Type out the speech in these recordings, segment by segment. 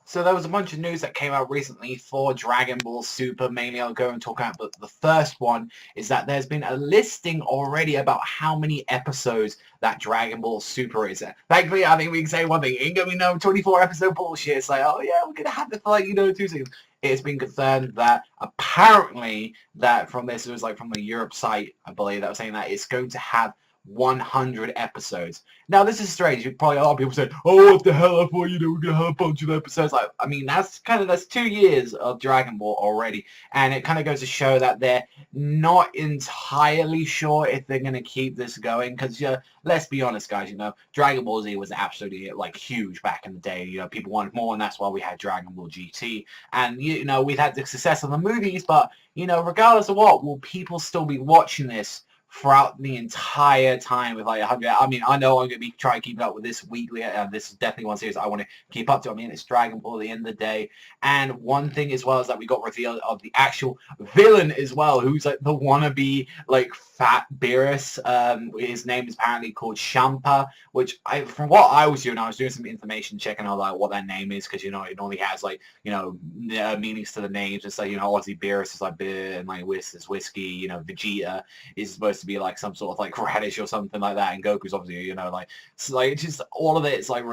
So there was a bunch of news that came out recently for Dragon Ball Super. Mainly I'll go and talk about, but the first one is that there's been a listing already about how many episodes that Dragon Ball Super is. Thankfully, I think we can say one thing. Ain't gonna be no 24 episode bullshit. It's like, oh yeah, we're gonna have it for like, 2 seasons. It's been confirmed that apparently that from this, it was like from the Europe site, I believe, that was saying that it's going to have 100 episodes. Now, this is strange. You probably a lot of people say, "Oh, what the hell? I thought we're gonna have a bunch of episodes." Like, I mean, that's 2 years of Dragon Ball already, and it kind of goes to show that they're not entirely sure if they're gonna keep this going. Because let's be honest, guys. Dragon Ball Z was absolutely like huge back in the day. People wanted more, and that's why we had Dragon Ball GT. And we've had the success of the movies, but regardless of what, will people still be watching this throughout the entire time with like 100? I mean, I know I'm going to be trying to keep up with this weekly, and this is definitely one series I want to keep up to. I mean, it's Dragon Ball at the end of the day. And one thing as well is that we got revealed of the actual villain as well, who's like the wannabe like fat Beerus. His name is apparently called Champa, which from what I was doing some information checking on like what that name is, because it normally has like meanings to the names. It's like obviously Beerus is like beer, and like Whis is whiskey. Vegeta is supposed to be like some sort of like radish or something like that, and Goku's obviously like it's just all of it. It's like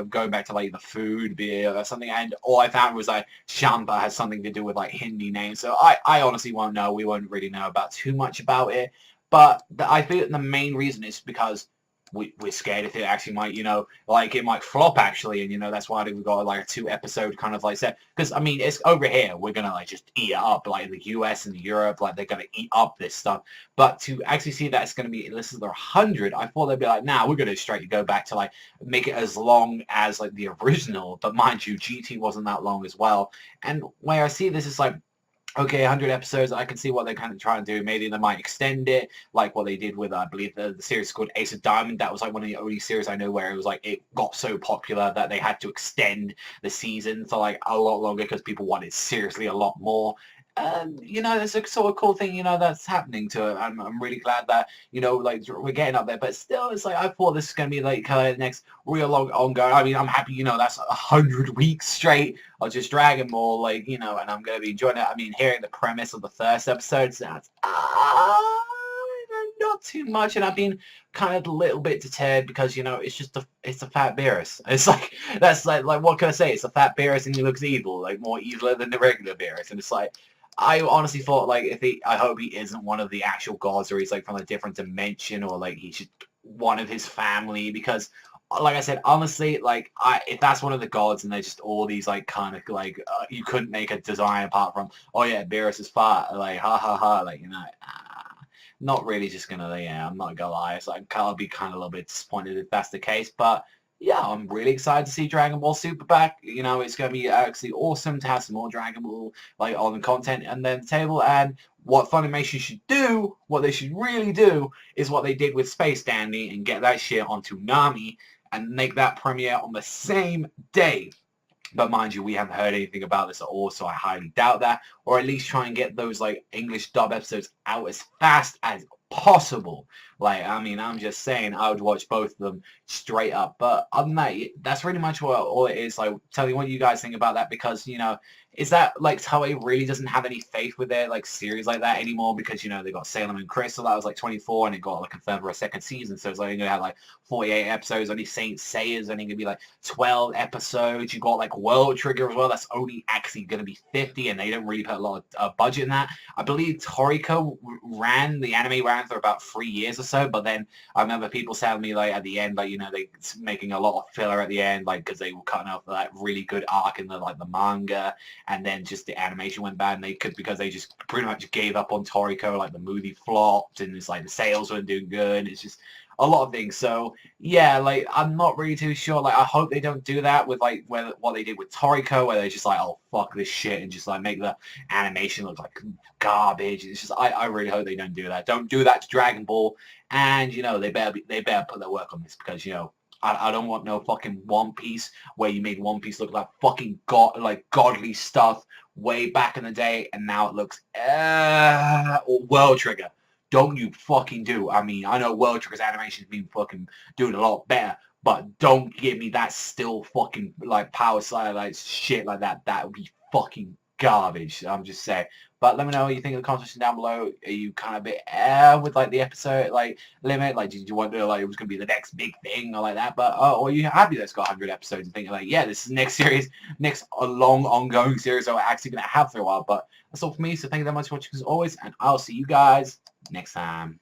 going back to like the food, beer or something. And all I found was like Champa has something to do with like Hindi names. So I honestly won't know. We won't really know about too much about it. But I think the main reason is because we're scared if it actually might, like it might flop actually, and that's why we've got like a 2 episode kind of like set. Because I mean, it's over here, we're gonna like just eat it up, like in the US and Europe, like they're gonna eat up this stuff. But to actually see that it's gonna be listed 100, I thought they'd be like, nah, we're gonna straight go back to like make it as long as like the original. But mind you, GT wasn't that long as well. And where I see this is like, okay, 100 episodes, I can see what they're kind of trying to do. Maybe they might extend it, like what they did with, I believe, the series called Ace of Diamond. That was like one of the only series I know where it was like, it got so popular that they had to extend the season for like a lot longer because people wanted seriously a lot more. It's a sort of cool thing, that's happening to it. I'm really glad that, like we're getting up there, but still, it's like, I thought this is going to be like the next real long ongoing. I mean, I'm happy, that's 100 weeks straight of just Dragon Ball, like, and I'm going to be enjoying it. I mean, hearing the premise of the first episode sounds, not too much, and I've been kind of a little bit deterred because it's just it's a fat Beerus. It's like that's like what can I say? It's a fat Beerus and he looks evil, like more evil than the regular Beerus, and it's like I honestly thought like I hope he isn't one of the actual gods, or he's like from a different dimension, or like he's just one of his family, because like I said, honestly, like if that's one of the gods and they're just all these like kind of like you couldn't make a design apart from, oh yeah, Beerus is fat, like ha ha ha, like not really just gonna, yeah, I'm not gonna lie. So I'll be kind of a little bit disappointed if that's the case. But yeah, I'm really excited to see Dragon Ball Super back. It's gonna be actually awesome to have some more Dragon Ball like on the content and then the table. And what Funimation should do, what they should really do, is what they did with Space Dandy and get that shit onto Nami and make that premiere on the same day. But mind you, we haven't heard anything about this at all, so I highly doubt that. Or at least try and get those like English dub episodes out as fast as possible. Like, I mean, I'm just saying I would watch both of them straight up. But other than that, that's pretty much what all it is. Like, tell me what you guys think about that, because, is that like Toei really doesn't have any faith with their like series like that anymore, because they got Salem and Crystal, that was like 24 and it got like confirmed for a second season, so it's like gonna have like 48 episodes. Only Saint Seiya's only gonna be like 12 episodes. You got like World Trigger as well, that's only actually gonna be 50, and they don't really put a lot of budget in that. I believe Toriko the anime ran for about 3 years or so, but then I remember people telling me like at the end, like they making a lot of filler at the end, like because they were cutting off that really good arc in the manga, and then just the animation went bad, and because they just pretty much gave up on Toriko, like the movie flopped, and it's like the sales weren't doing good. It's just a lot of things. So yeah, like I'm not really too sure. Like I hope they don't do that with like what they did with Toriko, where they just like, oh fuck this shit, and just like make the animation look like garbage. It's just I really hope they don't do that. Don't do that to Dragon Ball, and they better put their work on this, because I don't want no fucking One Piece where you made One Piece look like fucking godly stuff way back in the day, and now it looks or World Trigger. Don't you fucking do. I mean, I know World Trigger's animation's been fucking doing a lot better, but don't give me that still fucking like Parasyte like shit like that. That would be fucking garbage. I'm just saying. But let me know what you think in the comment section down below. Are you kind of a bit with like the episode like limit? Like, did you wonder like it was gonna be the next big thing or like that? But or are you happy that it's got 100 episodes and thinking like, yeah, this is next series, next a long ongoing series that we're actually gonna have for a while. But that's all for me. So thank you very much for watching as always, and I'll see you guys next time.